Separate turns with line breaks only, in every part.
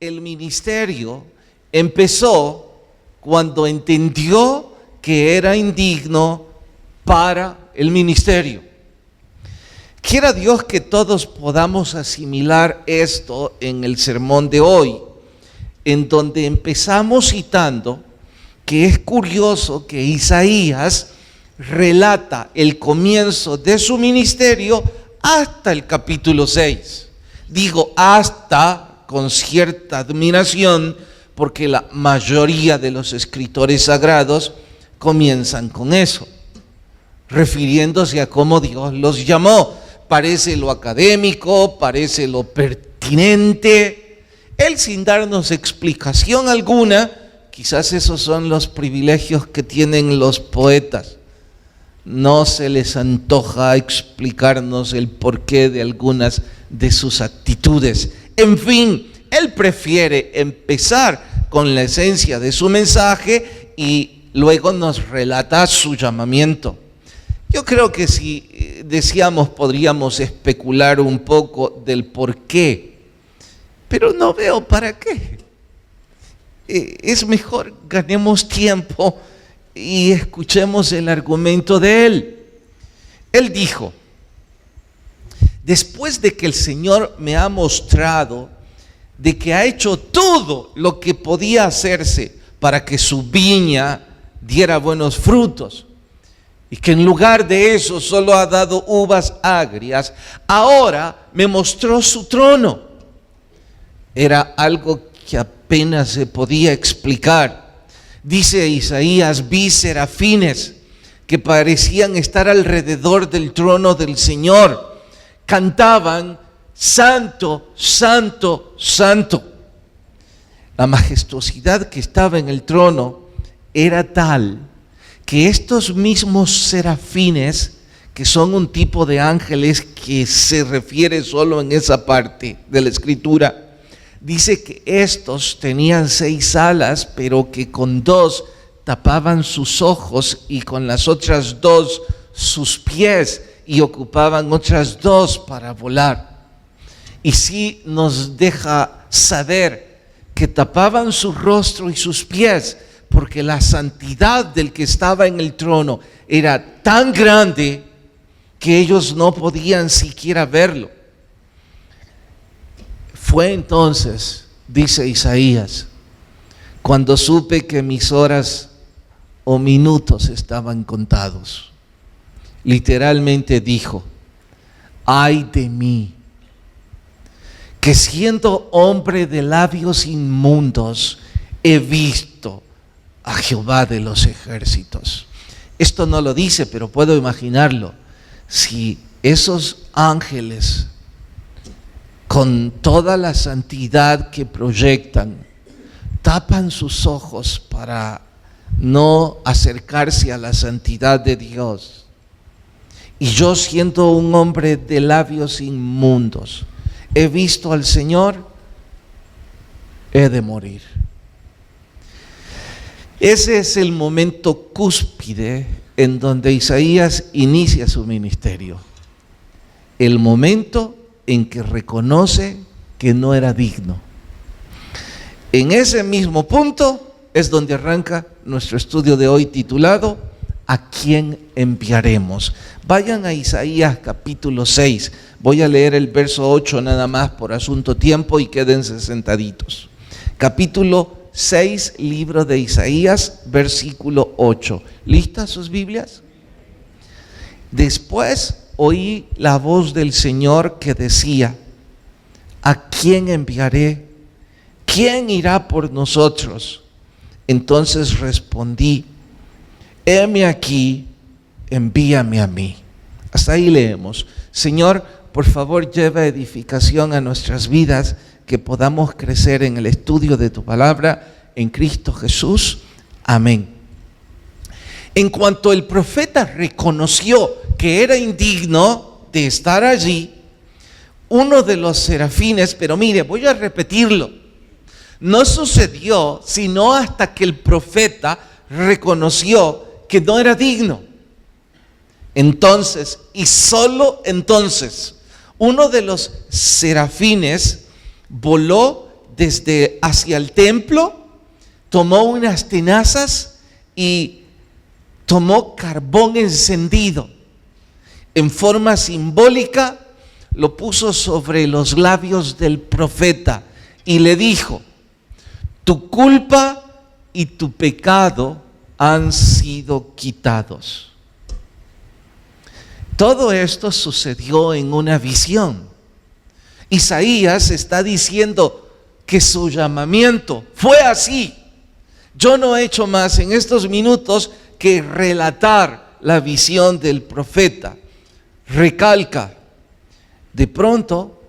el ministerio empezó cuando entendió que era indigno para el ministerio. Quiera Dios que todos podamos asimilar esto en el sermón de hoy, en donde empezamos citando que es curioso que Isaías relata el comienzo de su ministerio hasta el capítulo 6. Digo hasta con cierta admiración, porque la mayoría de los escritores sagrados comienzan con eso, refiriéndose a cómo Dios los llamó. Parece lo académico, parece lo pertinente. Él, sin darnos explicación alguna, quizás esos son los privilegios que tienen los poetas. No se les antoja explicarnos el porqué de algunas de sus actitudes. En fin, él prefiere empezar con la esencia de su mensaje y luego nos relata su llamamiento. Yo creo que si deseamos podríamos especular un poco del por qué, pero no veo para qué. Es mejor ganemos tiempo y escuchemos el argumento de él. Él dijo: después de que el Señor me ha mostrado de que ha hecho todo lo que podía hacerse para que su viña diera buenos frutos, y que en lugar de eso solo ha dado uvas agrias, ahora me mostró su trono. Era algo que apenas se podía explicar. Dice Isaías: vi serafines que parecían estar alrededor del trono del Señor. Cantaban: santo, santo, santo. La majestuosidad que estaba en el trono era tal que estos mismos serafines, que son un tipo de ángeles que se refiere solo en esa parte de la escritura, dice que estos tenían 6 alas, pero que con 2 tapaban sus ojos y con las otras 2 sus pies, y ocupaban otras 2 para volar. Y sí nos deja saber que tapaban su rostro y sus pies, porque la santidad del que estaba en el trono era tan grande que ellos no podían siquiera verlo. Fue entonces, dice Isaías, cuando supe que mis horas o minutos estaban contados. Literalmente dijo: ay de mí, que siendo hombre de labios inmundos he visto a Jehová de los ejércitos. Esto no lo dice, pero puedo imaginarlo. Si esos ángeles, con toda la santidad que proyectan, tapan sus ojos para no acercarse a la santidad de Dios, y yo, siendo un hombre de labios inmundos, he visto al Señor, he de morir. Ese es el momento cúspide en donde Isaías inicia su ministerio. El momento en que reconoce que no era digno. En ese mismo punto es donde arranca nuestro estudio de hoy, titulado ¿a quién enviaremos? Vayan a Isaías capítulo 6. Voy a leer el verso 8 nada más por asunto tiempo y quédense sentaditos. Capítulo 6, libro de Isaías, versículo 8. ¿Listas sus Biblias? Después oí la voz del Señor que decía: ¿a quién enviaré? ¿Quién irá por nosotros? Entonces respondí: heme aquí, envíame a mí. Hasta ahí leemos. Señor, por favor, lleva edificación a nuestras vidas, que podamos crecer en el estudio de tu palabra en Cristo Jesús. Amén. En cuanto el profeta reconoció que era indigno de estar allí, uno de los serafines, pero mire, voy a repetirlo, no sucedió sino hasta que el profeta reconoció que no era digno. Entonces, y solo entonces, uno de los serafines voló desde hacia el templo, tomó unas tenazas y tomó carbón encendido. En forma simbólica lo puso sobre los labios del profeta y le dijo: tu culpa y tu pecado han sido quitados. Todo esto sucedió en una visión. Isaías está diciendo que su llamamiento fue así. Yo no he hecho más en estos minutos que relatar la visión del profeta. Recalca: de pronto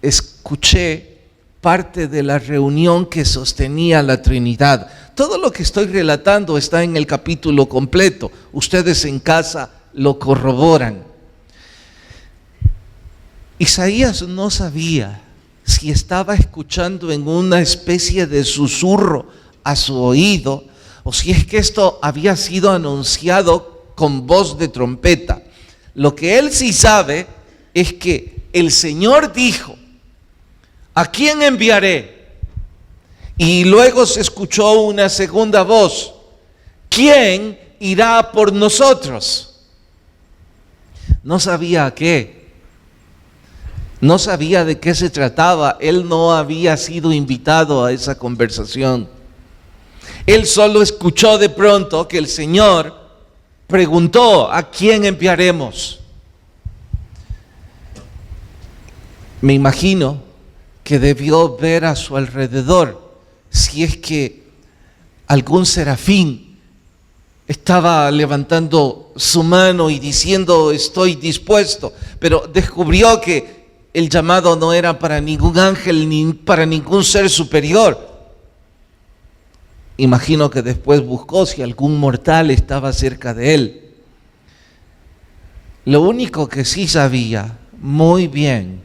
escuché parte de la reunión que sostenía la Trinidad. Todo lo que estoy relatando está en el capítulo completo. Ustedes en casa lo corroboran. Isaías no sabía si estaba escuchando en una especie de susurro a su oído o si es que esto había sido anunciado con voz de trompeta. Lo que él sí sabe es que el Señor dijo: ¿a quién enviaré? Y luego se escuchó una segunda voz: ¿quién irá por nosotros? No sabía a qué. No sabía de qué se trataba. Él no había sido invitado a esa conversación. Él solo escuchó de pronto que el Señor preguntó: ¿a quién enviaremos? Me imagino que debió ver a su alrededor si es que algún serafín estaba levantando su mano y diciendo: estoy dispuesto, pero descubrió que el llamado no era para ningún ángel ni para ningún ser superior. Imagino que después buscó si algún mortal estaba cerca de él. Lo único que sí sabía muy bien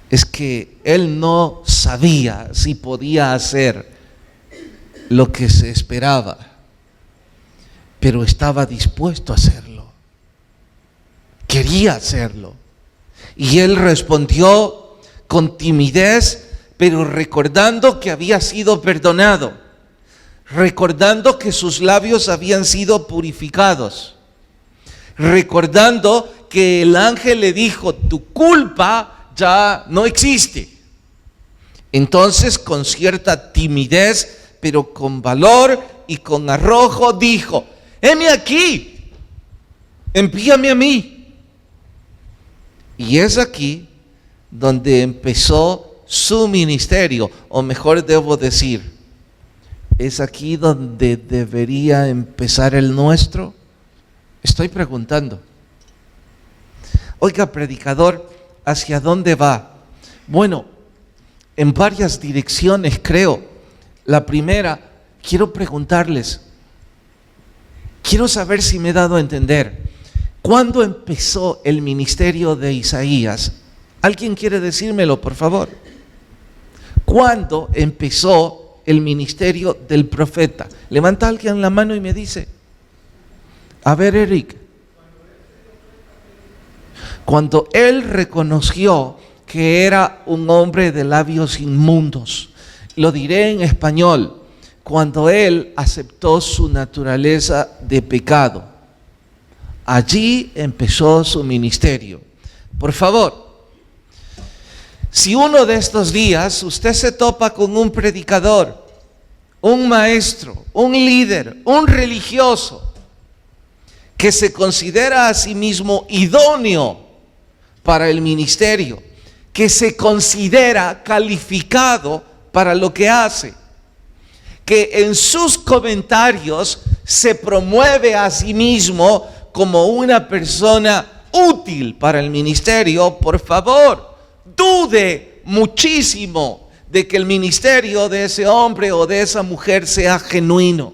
es que él no sabía si podía hacer lo que se esperaba, pero estaba dispuesto a hacerlo. Quería hacerlo. Y él respondió con timidez, pero recordando que había sido perdonado, recordando que sus labios habían sido purificados, recordando que el ángel le dijo: tu culpa ya no existe. Entonces, con cierta timidez, pero con valor y con arrojo, dijo: heme aquí, envíame a mí. Y es aquí donde empezó su ministerio, o mejor debo decir, ¿es aquí donde debería empezar el nuestro? Estoy preguntando. Oiga, predicador, ¿hacia dónde va? Bueno, en varias direcciones creo. La primera, quiero preguntarles, quiero saber si me he dado a entender. ¿Cuándo empezó el ministerio de Isaías? ¿Alguien quiere decírmelo, por favor? ¿Cuándo empezó el ministerio del profeta? Levanta alguien la mano y me dice. A ver, Eric. Cuando él reconoció que era un hombre de labios inmundos. Lo diré en español. Cuando él aceptó su naturaleza de pecado. Allí empezó su ministerio. Por favor, si uno de estos días usted se topa con un predicador, un maestro, un líder, un religioso, que se considera a sí mismo idóneo para el ministerio, que se considera calificado para lo que hace, que en sus comentarios se promueve a sí mismo como una persona útil para el ministerio, por favor, dude muchísimo de que el ministerio de ese hombre o de esa mujer sea genuino.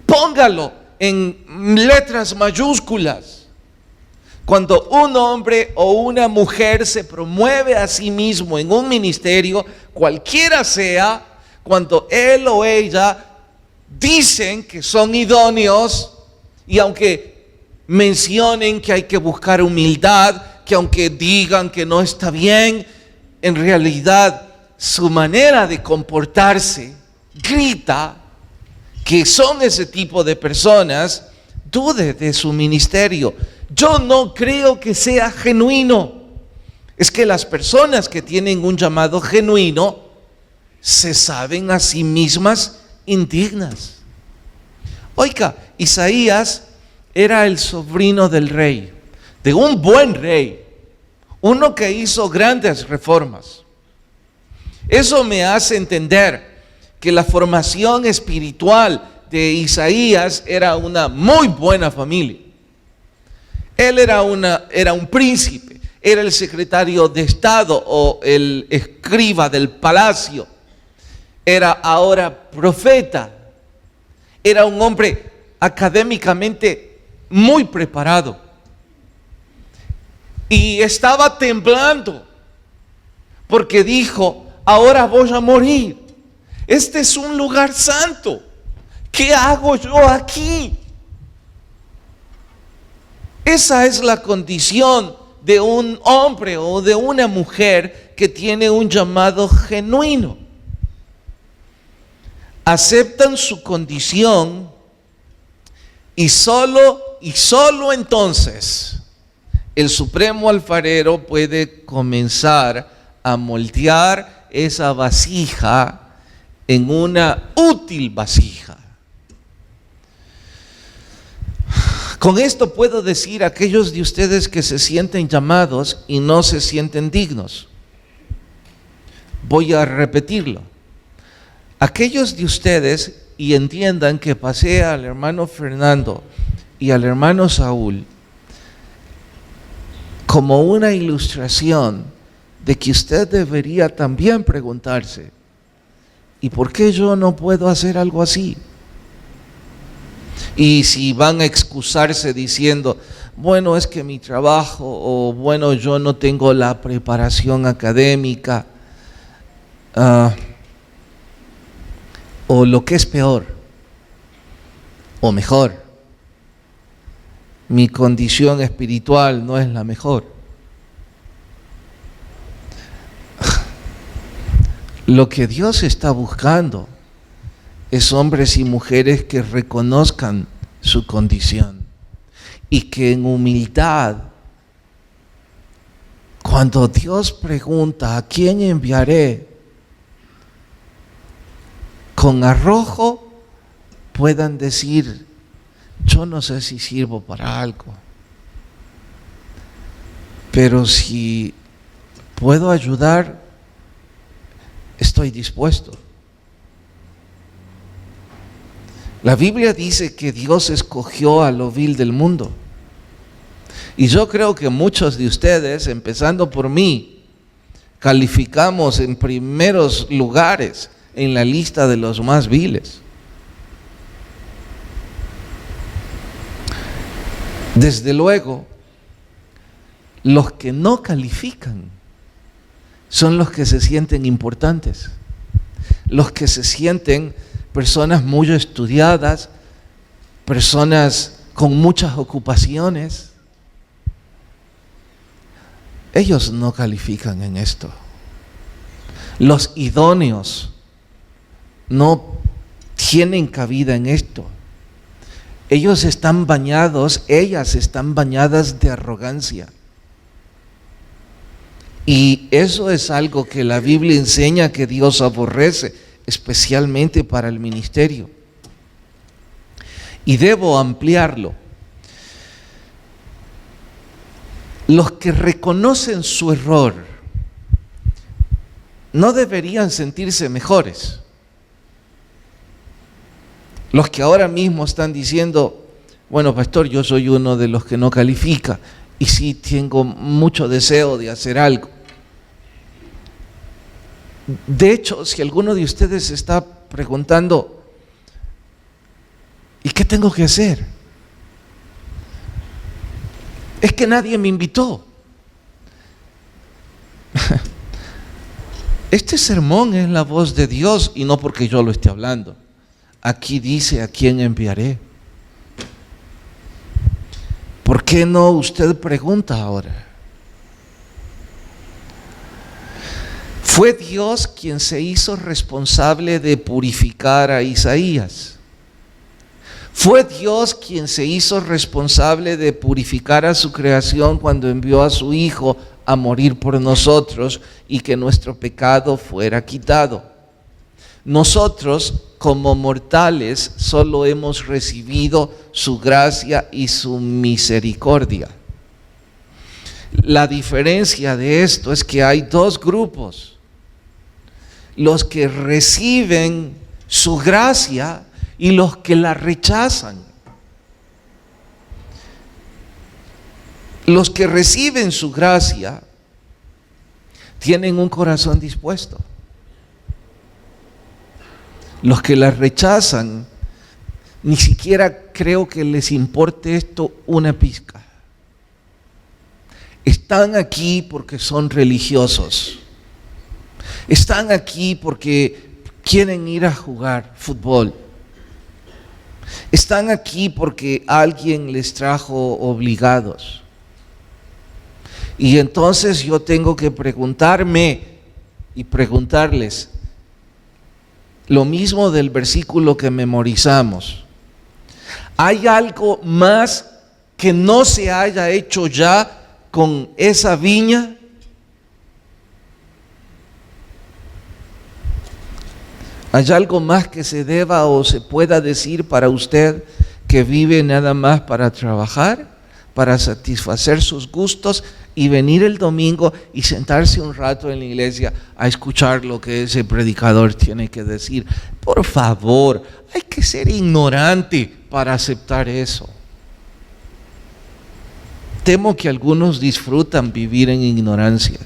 Póngalo en letras mayúsculas. Cuando un hombre o una mujer se promueve a sí mismo en un ministerio, cualquiera sea, cuando él o ella dicen que son idóneos, y aunque mencionen que hay que buscar humildad, que aunque digan que no está bien, en realidad su manera de comportarse grita que son ese tipo de personas, dude de su ministerio. Yo no creo que sea genuino. Es que las personas que tienen un llamado genuino se saben a sí mismas indignas. Oiga, Isaías era el sobrino del rey, de un buen rey, uno que hizo grandes reformas. Eso me hace entender que la formación espiritual de Isaías era una muy buena familia. Él era un príncipe, era el secretario de Estado o el escriba del palacio, era ahora profeta, era un hombre académicamente muy preparado y estaba temblando porque dijo: ahora voy a morir, este es un lugar santo, ¿qué hago yo aquí? Esa es la condición de un hombre o de una mujer que tiene un llamado genuino. Aceptan su condición y solo entonces el supremo alfarero puede comenzar a moldear esa vasija en una útil vasija. Con esto puedo decir a aquellos de ustedes que se sienten llamados y no se sienten dignos. Voy a repetirlo. Aquellos de ustedes, y entiendan que pasé al hermano Fernando y al hermano Saúl como una ilustración de que usted debería también preguntarse: ¿y por qué yo no puedo hacer algo así? Y si van a excusarse diciendo: bueno, es que mi trabajo, o bueno, yo no tengo la preparación académica, o lo que es peor, o mejor, mi condición espiritual no es la mejor. Lo que Dios está buscando es hombres y mujeres que reconozcan su condición y que en humildad, cuando Dios pregunta: ¿a quién enviaré?, con arrojo puedan decir: yo no sé si sirvo para algo, pero si puedo ayudar, estoy dispuesto. La Biblia dice que Dios escogió a lo vil del mundo. Y yo creo que muchos de ustedes, empezando por mí, calificamos en primeros lugares en la lista de los más viles. Desde luego, los que no califican son los que se sienten importantes, los que se sienten personas muy estudiadas, personas con muchas ocupaciones. Ellos no califican en esto. Los idóneos no tienen cabida en esto. Ellos están bañados, ellas están bañadas de arrogancia. Y eso es algo que la Biblia enseña que Dios aborrece, especialmente para el ministerio. Y debo ampliarlo. Los que reconocen su error no deberían sentirse mejores. Los que ahora mismo están diciendo: bueno, pastor, yo soy uno de los que no califica y sí tengo mucho deseo de hacer algo. De hecho, si alguno de ustedes se está preguntando: ¿y qué tengo que hacer? Es que nadie me invitó. Este sermón es la voz de Dios y no porque yo lo esté hablando. Aquí dice: ¿a quién enviaré? ¿Por qué no usted pregunta ahora? Fue Dios quien se hizo responsable de purificar a Isaías. Fue Dios quien se hizo responsable de purificar a su creación cuando envió a su Hijo a morir por nosotros y que nuestro pecado fuera quitado. Nosotros, como mortales, solo hemos recibido su gracia y su misericordia. La diferencia de esto es que hay dos grupos: los que reciben su gracia y los que la rechazan. Los que reciben su gracia tienen un corazón dispuesto. Los que la rechazan, ni siquiera creo que les importe esto una pizca. Están aquí porque son religiosos. Están aquí porque quieren ir a jugar fútbol. Están aquí porque alguien les trajo obligados. Y entonces yo tengo que preguntarme y preguntarles lo mismo del versículo que memorizamos. ¿Hay algo más que no se haya hecho ya con esa viña? ¿Hay algo más que se deba o se pueda decir para usted que vive nada más para trabajar, para satisfacer sus gustos y venir el domingo y sentarse un rato en la iglesia a escuchar lo que ese predicador tiene que decir? Por favor, hay que ser ignorante para aceptar eso. Temo que algunos disfrutan vivir en ignorancia.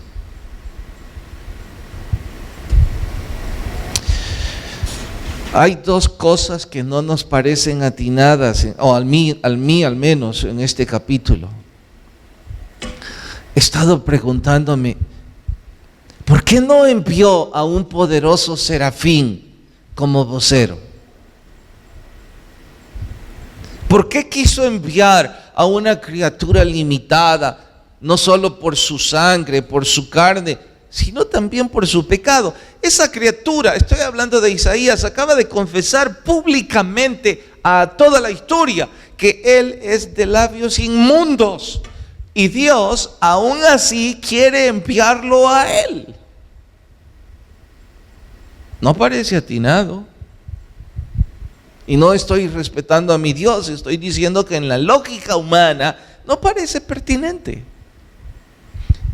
Hay dos cosas que no nos parecen atinadas, o al mí al menos en este capítulo. He estado preguntándome, ¿por qué no envió a un poderoso serafín como vocero? ¿Por qué quiso enviar a una criatura limitada, no solo por su sangre, por su carne, sino también por su pecado? Esa criatura, estoy hablando de Isaías, acaba de confesar públicamente a toda la historia que él es de labios inmundos, y Dios aún así quiere enviarlo a él. No parece atinado. Y no estoy respetando a mi Dios, estoy diciendo que en la lógica humana no parece pertinente.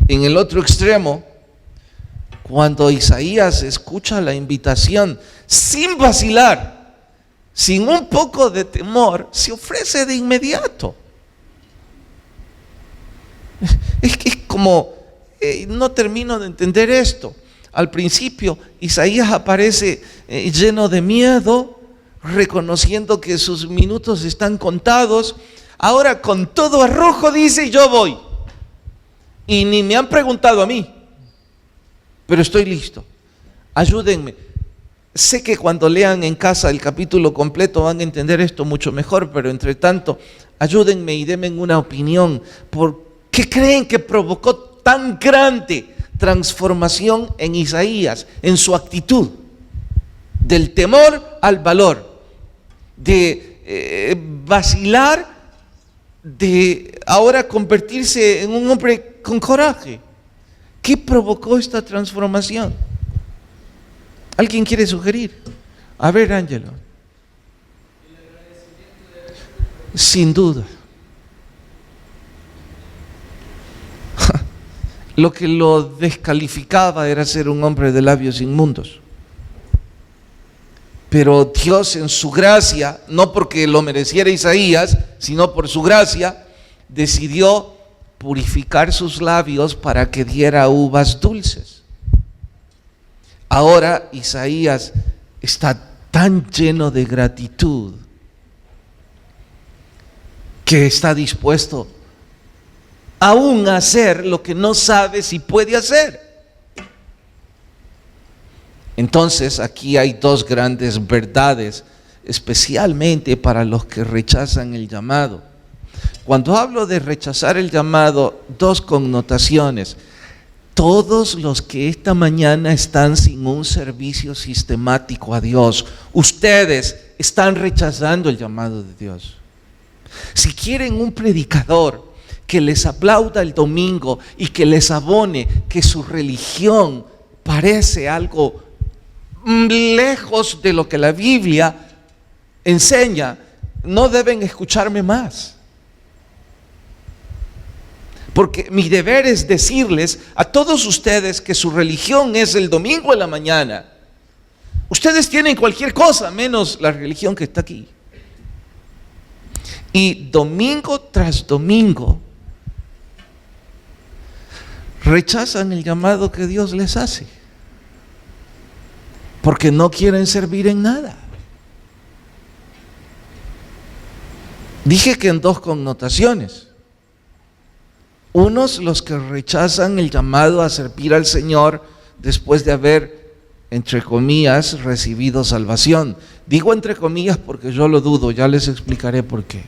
En el otro extremo, cuando Isaías escucha la invitación sin vacilar, sin un poco de temor, se ofrece de inmediato. Es como, no termino de entender esto. Al principio Isaías aparece lleno de miedo, reconociendo que sus minutos están contados. Ahora con todo arrojo dice: yo voy. Y ni me han preguntado a mí, pero estoy listo. Ayúdenme. Sé que cuando lean en casa el capítulo completo van a entender esto mucho mejor, pero entre tanto, ayúdenme y denme una opinión. ¿Por qué creen que provocó tan grande transformación en Isaías, en su actitud? Del temor al valor, de vacilar, de ahora convertirse en un hombre con coraje. ¿Qué provocó esta transformación? ¿Alguien quiere sugerir? A ver, Ángelo. Sin duda. Lo que lo descalificaba era ser un hombre de labios inmundos. Pero Dios en su gracia, no porque lo mereciera Isaías, sino por su gracia, decidió purificar sus labios para que diera uvas dulces. Ahora Isaías está tan lleno de gratitud que está dispuesto aún a hacer lo que no sabe si puede hacer. Entonces aquí hay dos grandes verdades, especialmente para los que rechazan el llamado. Cuando hablo de rechazar el llamado, dos connotaciones. todos los que esta mañana están sin un servicio sistemático a Dios, ustedes están rechazando el llamado de Dios. Si quieren un predicador que les aplauda el domingo y que les abone que su religión parece algo lejos de lo que la Biblia enseña, no deben escucharme más. Porque mi deber es decirles a todos ustedes que su religión es el domingo en la mañana. Ustedes tienen cualquier cosa menos la religión que está aquí. Y domingo tras domingo rechazan el llamado que Dios les hace, porque no quieren servir en nada. Dije que en dos connotaciones. Unos, los que rechazan el llamado a servir al Señor después de haber, entre comillas, recibido salvación. Digo entre comillas porque yo lo dudo, ya les explicaré por qué.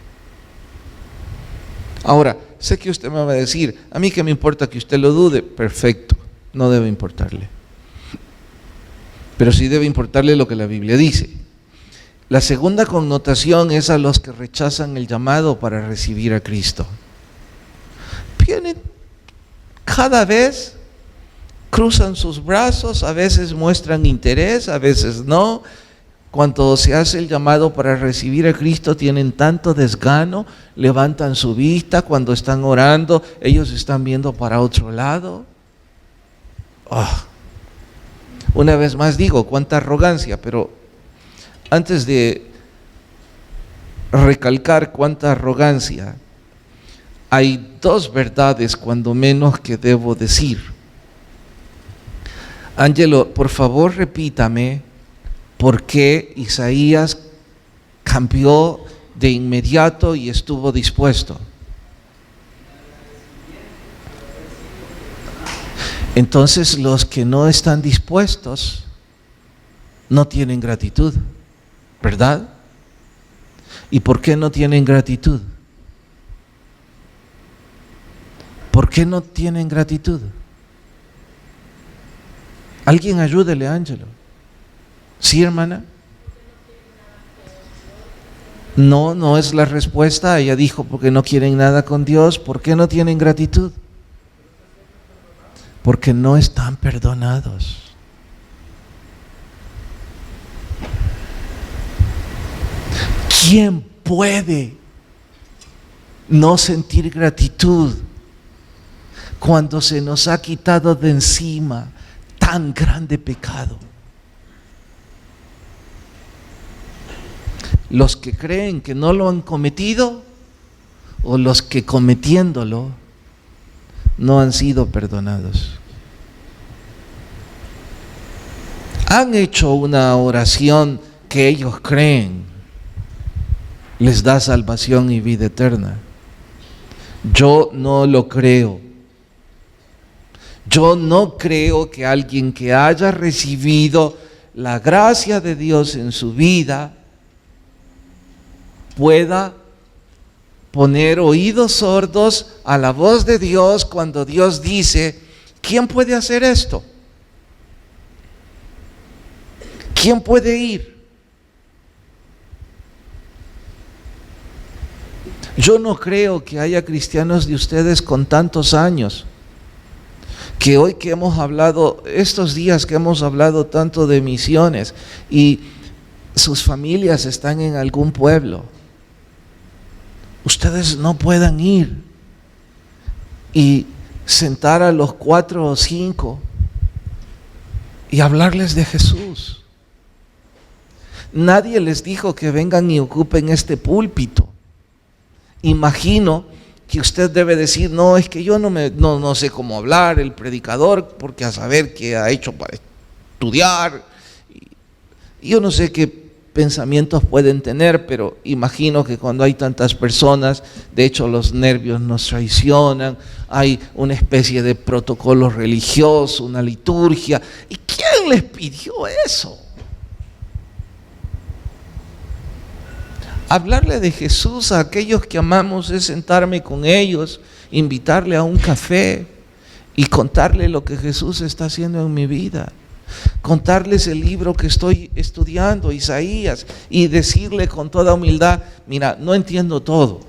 Ahora, sé que usted me va a decir, a mí que me importa que usted lo dude. Perfecto, no debe importarle. Pero sí debe importarle lo que la Biblia dice. La segunda connotación es a los que rechazan el llamado para recibir a Cristo. Vienen cada vez, cruzan sus brazos, a veces muestran interés, a veces no. Cuando se hace el llamado para recibir a Cristo tienen tanto desgano, levantan su vista, cuando están orando ellos están viendo para otro lado. Una vez más digo, cuánta arrogancia, pero antes de recalcar cuánta arrogancia, hay dos verdades cuando menos que debo decir. Ángelo, por favor repítame por qué Isaías cambió de inmediato y estuvo dispuesto. Entonces los que no están dispuestos no tienen gratitud, ¿verdad? ¿Y por qué no tienen gratitud? ¿Por qué no tienen gratitud? Alguien ayúdele a Ángelo. ¿Sí, hermana? No, no es la respuesta. Ella dijo porque no quieren nada con Dios. ¿Por qué no tienen gratitud? Porque no están perdonados. ¿Quién puede no sentir gratitud cuando se nos ha quitado de encima tan grande pecado? ¿Los que creen que no lo han cometido o los que cometiéndolo no han sido perdonados? Han hecho una oración que ellos creen les da salvación y vida eterna. Yo no lo creo. Yo no creo que alguien que haya recibido la gracia de Dios en su vida pueda poner oídos sordos a la voz de Dios cuando Dios dice, ¿quién puede hacer esto? ¿Quién puede ir? Yo no creo que haya cristianos de ustedes con tantos años que hoy que hemos hablado, estos días que hemos hablado tanto de misiones y sus familias están en algún pueblo, ustedes no puedan ir y sentar a los 4 o 5 y hablarles de Jesús. Nadie les dijo que vengan y ocupen este púlpito. Imagino que usted debe decir, no, es que yo no sé cómo hablar, el predicador, porque a saber qué ha hecho para estudiar. Yo no sé qué pensamientos pueden tener, pero imagino que cuando hay tantas personas, de hecho los nervios nos traicionan, hay una especie de protocolo religioso, una liturgia. ¿Y quién les pidió eso? Hablarle de Jesús a aquellos que amamos es sentarme con ellos, invitarle a un café y contarle lo que Jesús está haciendo en mi vida. Contarles el libro que estoy estudiando, Isaías, y decirle con toda humildad, mira, no entiendo todo.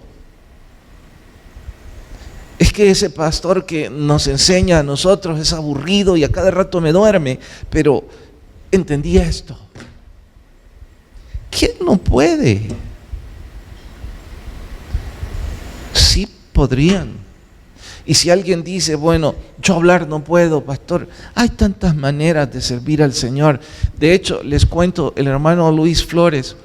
Es que ese pastor que nos enseña a nosotros es aburrido y a cada rato me duerme, pero entendí esto. ¿Quién no puede? Sí podrían. Y si alguien dice, bueno, yo hablar no puedo, pastor, hay tantas maneras de servir al Señor. De hecho, les cuento, el hermano Luis Flores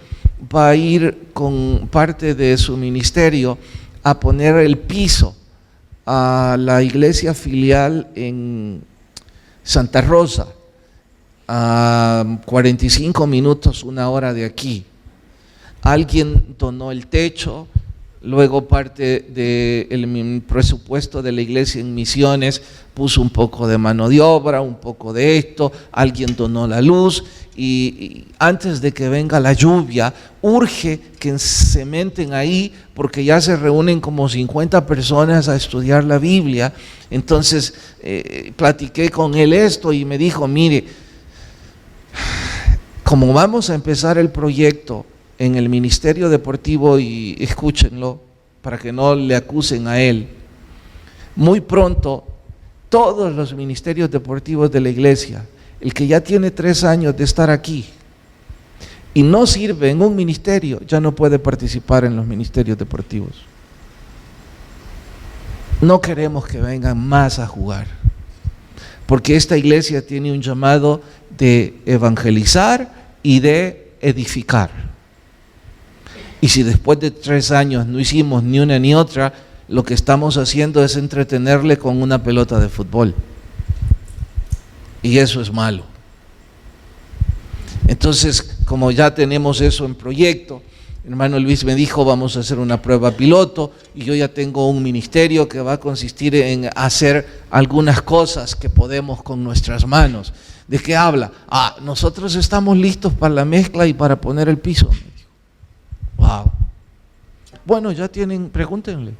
va a ir con parte de su ministerio a poner el piso a la iglesia filial en Santa Rosa, a 45 minutos, una hora de aquí. Alguien donó el techo. Luego parte del presupuesto de la iglesia en misiones puso un poco de mano de obra, un poco de esto, alguien donó la luz y antes de que venga la lluvia, urge que se meten ahí porque ya se reúnen como 50 personas a estudiar la Biblia. Entonces platiqué con él esto y me dijo, mire, como vamos a empezar el proyecto en el ministerio deportivo, y escúchenlo para que no le acusen a él, muy pronto todos los ministerios deportivos de la iglesia, el que ya tiene 3 años de estar aquí y no sirve en un ministerio, ya no puede participar en los ministerios deportivos. No queremos que vengan más a jugar, porque esta iglesia tiene un llamado de evangelizar y de edificar. Y si después de 3 años no hicimos ni una ni otra, lo que estamos haciendo es entretenerle con una pelota de fútbol. Y eso es malo. Entonces, como ya tenemos eso en proyecto, hermano Luis me dijo, vamos a hacer una prueba piloto, y yo ya tengo un ministerio que va a consistir en hacer algunas cosas que podemos con nuestras manos. ¿De qué habla? Nosotros estamos listos para la mezcla y para poner el piso. Wow. Bueno, ya tienen, pregúntenle.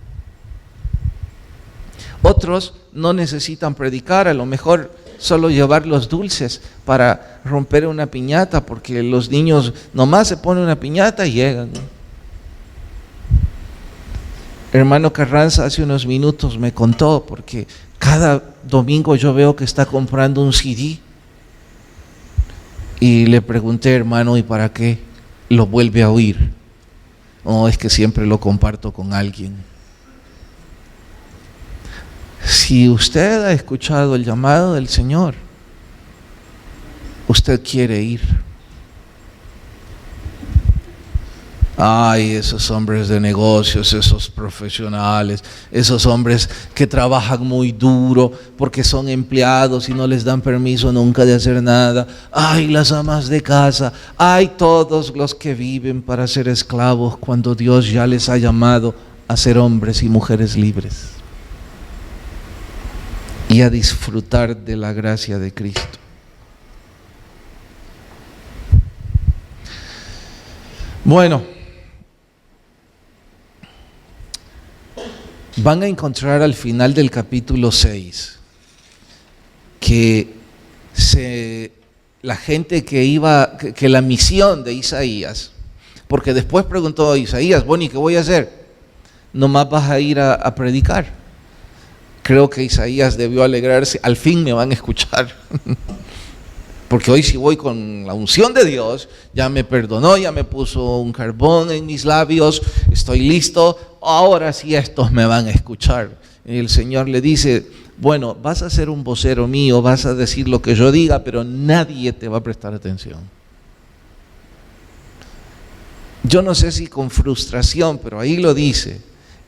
Otros no necesitan predicar, a lo mejor solo llevar los dulces para romper una piñata, porque los niños nomás se ponen una piñata y llegan. Hermano Carranza hace unos minutos me contó, porque cada domingo yo veo que está comprando un CD, y le pregunté, hermano, ¿y para qué lo vuelve a oír? Es que siempre lo comparto con alguien. Si usted ha escuchado el llamado del Señor, usted quiere ir. Ay, esos hombres de negocios, esos profesionales, esos hombres que trabajan muy duro porque son empleados y no les dan permiso nunca de hacer nada. Ay, las amas de casa. Ay, todos los que viven para ser esclavos cuando Dios ya les ha llamado a ser hombres y mujeres libres y a disfrutar de la gracia de Cristo. Bueno, van a encontrar al final del capítulo 6 que la gente que la misión de Isaías, porque después preguntó a Isaías, bueno, ¿y qué voy a hacer? Nomás vas a ir a predicar. Creo que Isaías debió alegrarse, al fin me van a escuchar. Porque hoy si voy con la unción de Dios, ya me perdonó, ya me puso un carbón en mis labios, estoy listo, ahora sí estos me van a escuchar. Y el Señor le dice, bueno, vas a ser un vocero mío, vas a decir lo que yo diga, pero nadie te va a prestar atención. Yo no sé si con frustración, pero ahí lo dice.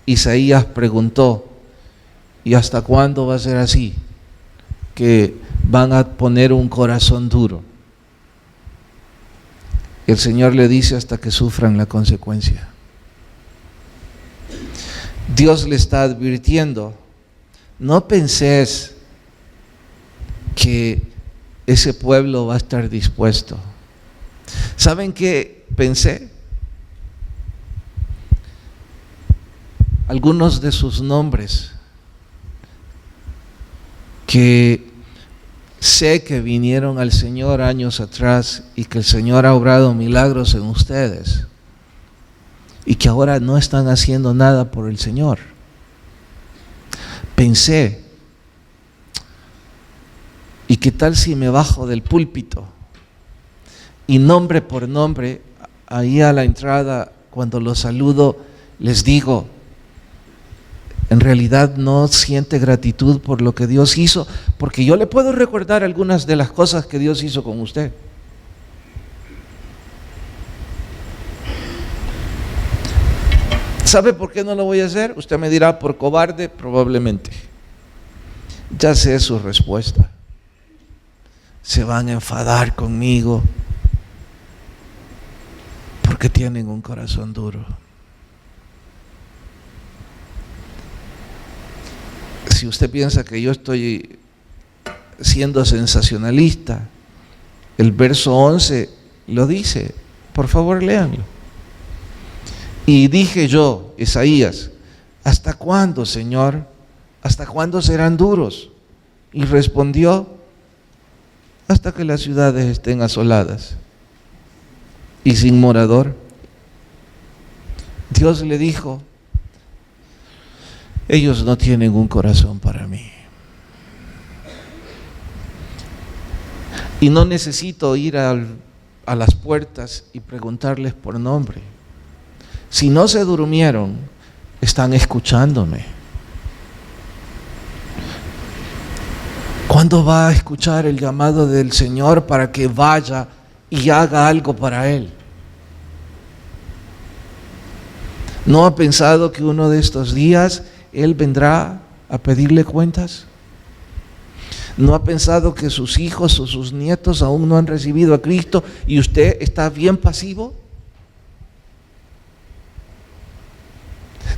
Isaías preguntó, ¿y hasta cuándo va a ser así? Que van a poner un corazón duro. El Señor le dice hasta que sufran la consecuencia. Dios le está advirtiendo, no pensés que ese pueblo va a estar dispuesto. ¿Saben qué pensé? Algunos de sus nombres que sé que vinieron al Señor años atrás y que el Señor ha obrado milagros en ustedes y que ahora no están haciendo nada por el Señor. Pensé, ¿y qué tal si me bajo del púlpito y nombre por nombre, ahí a la entrada, cuando los saludo, les digo, en realidad no siente gratitud por lo que Dios hizo? Porque yo le puedo recordar algunas de las cosas que Dios hizo con usted. ¿Sabe por qué no lo voy a hacer? Usted me dirá, por cobarde, probablemente. Ya sé su respuesta. Se van a enfadar conmigo porque tienen un corazón duro. Si usted piensa que yo estoy siendo sensacionalista, el verso 11 lo dice. Por favor, léanlo. Y dije yo, Isaías, ¿hasta cuándo, Señor? ¿Hasta cuándo serán duros? Y respondió, hasta que las ciudades estén asoladas y sin morador. Dios le dijo, ellos no tienen un corazón para mí. Y no necesito ir a las puertas y preguntarles por nombre. Si no se durmieron, están escuchándome. ¿Cuándo va a escuchar el llamado del Señor para que vaya y haga algo para Él? ¿No ha pensado que uno de estos días Él vendrá a pedirle cuentas? ¿No ha pensado que sus hijos o sus nietos aún no han recibido a Cristo y usted está bien pasivo?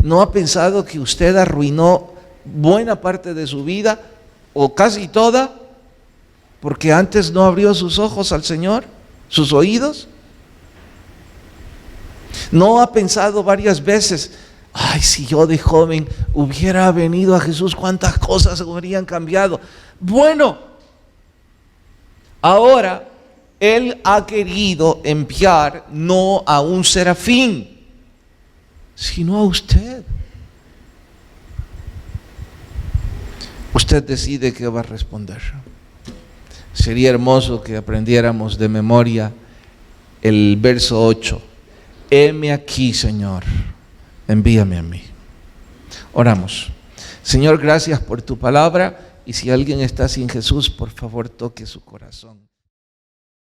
¿No ha pensado que usted arruinó buena parte de su vida o casi toda porque antes no abrió sus ojos al Señor, sus oídos? ¿No ha pensado varias veces, ay, si yo de joven hubiera venido a Jesús, cuántas cosas habrían cambiado? Bueno, ahora Él ha querido enviar no a un serafín, sino a usted. Usted decide qué va a responder. Sería hermoso que aprendiéramos de memoria el verso 8. Heme aquí, Señor, envíame a mí. Oramos. Señor, gracias por tu palabra, y si alguien está sin Jesús, por favor toque su corazón.